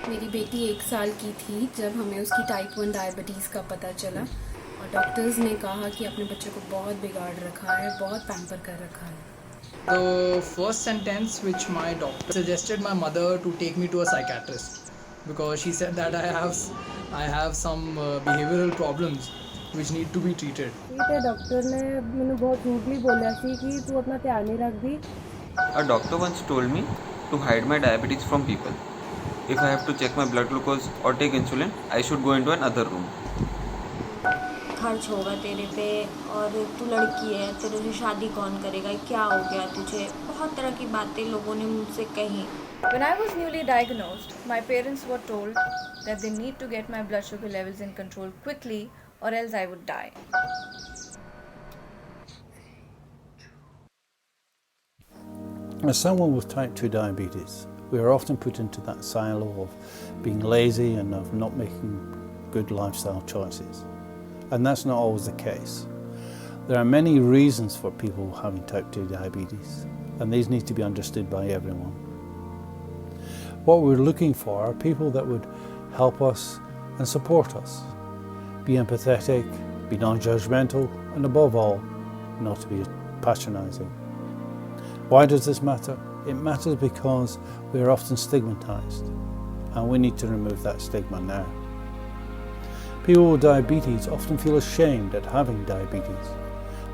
मेरी बेटी 1 साल की थी जब हमें उसकी टाइप 1 डायबिटीज़ का पता चला और डॉक्टर्स ने कहा कि अपने बच्चे को बहुत बिगाड़ रखा है, बहुत पैम्पर कर रखा है। The first sentence which my doctor suggested my mother to take me to a psychiatrist because she said that I have some behavioral problems which need to be treated. ਤੇ ਡਾਕਟਰ ਨੇ ਮੈਨੂੰ ਬਹੁਤ rudely ਬੋਲਿਆ ਸੀ ਕਿ ਤੂੰ ਆਪਣਾ ਧਿਆਨ ਨਹੀਂ ਰੱਖਦੀ। A doctor once told me to hide my diabetes from people. If I have to check my blood glucose or take insulin, I should go into another room. खर्च होगा तेरे पे और तू लड़की है, तेरे से शादी कौन करेगा, क्या हो गया तुझे, बहुत तरह की बातें लोगों ने मुझसे कही। When I was newly diagnosed, my parents were told that they need to get my blood sugar levels in control quickly or else I would die. As someone with type 2 diabetes, we are often put into that silo of being lazy and of not making good lifestyle choices. And that's not always the case. There are many reasons for people having type 2 diabetes, and these need to be understood by everyone. What we're looking for are people that would help us and support us. Be empathetic, be non-judgmental, and above all, not to be patronising. Why does this matter? It matters because we are often stigmatised, and we need to remove that stigma now. People with diabetes often feel ashamed at having diabetes,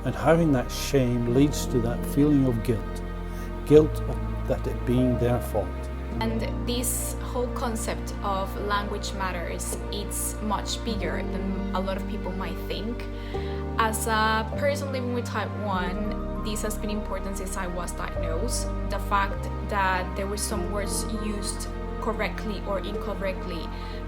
and having that shame leads to that feeling of guilt of that it being their fault. And this whole concept of language matters, it's much bigger than a lot of people might think. As a person living with type 1, this has been important since I was diagnosed. The fact that there were some words used correctly or incorrectly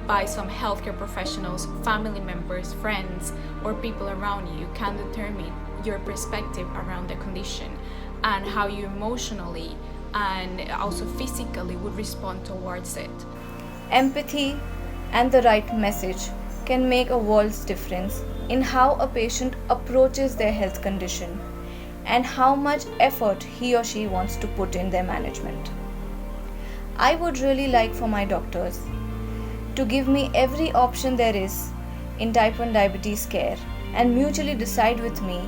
by some healthcare professionals, family members, friends, or people around you can determine your perspective around the condition and how you emotionally and also physically would respond towards it. Empathy and the right message can make a world's difference in how a patient approaches their health condition and how much effort he or she wants to put in their management. I would really like for my doctors to give me every option there is in type 1 diabetes care and mutually decide with me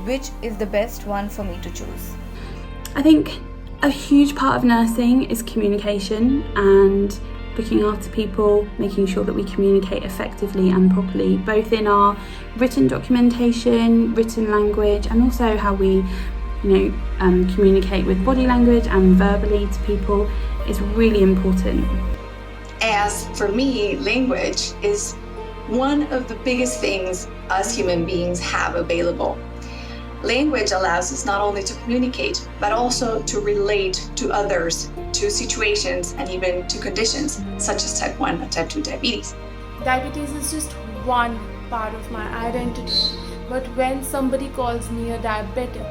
which is the best one for me to choose. I think a huge part of nursing is communication and looking after people, making sure that we communicate effectively and properly, both in our written documentation, written language, and also how we, communicate with body language and verbally to people is really important. As for me, language is one of the biggest things us human beings have available. Language allows us not only to communicate, but also to relate to others, to situations, and even to conditions such as type 1 and type 2 diabetes. Diabetes is just one part of my identity, but when somebody calls me a diabetic,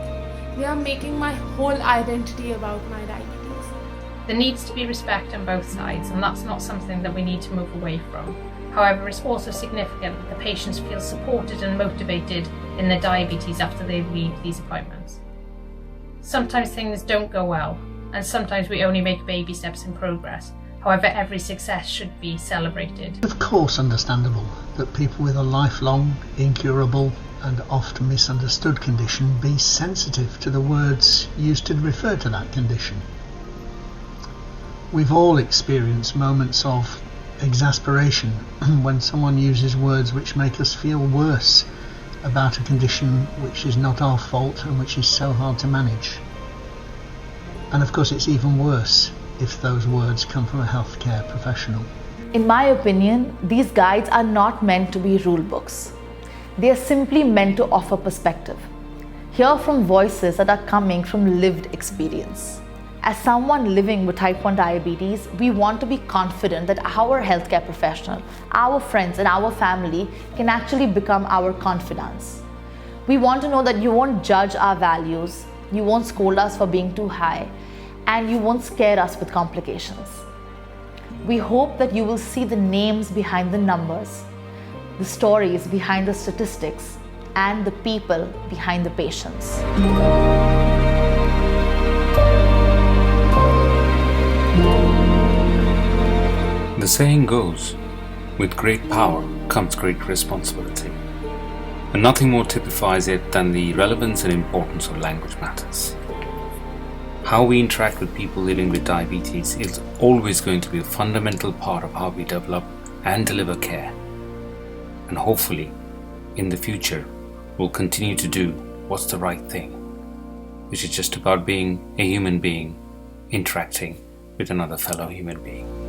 they are making my whole identity about my diabetes. There needs to be respect on both sides, and that's not something that we need to move away from. However, it's also significant that the patients feel supported and motivated in their diabetes after they leave these appointments. Sometimes things don't go well, and sometimes we only make baby steps in progress. However, every success should be celebrated. Of course understandable that people with a lifelong, incurable and often misunderstood condition be sensitive to the words used to refer to that condition. We've all experienced moments of exasperation when someone uses words which make us feel worse about a condition which is not our fault and which is so hard to manage. And of course it's even worse if those words come from a healthcare professional. In my opinion, these guides are not meant to be rule books. They are simply meant to offer perspective. Hear from voices that are coming from lived experience. As someone living with type 1 diabetes, we want to be confident that our healthcare professional, our friends and our family can actually become our confidants. We want to know that you won't judge our values, you won't scold us for being too high, and you won't scare us with complications. We hope that you will see the names behind the numbers, the stories behind the statistics, and the people behind the patients. The saying goes, with great power comes great responsibility. And nothing more typifies it than the relevance and importance of language matters. How we interact with people living with diabetes is always going to be a fundamental part of how we develop and deliver care. And hopefully, in the future, we'll continue to do what's the right thing, which is just about being a human being interacting with another fellow human being.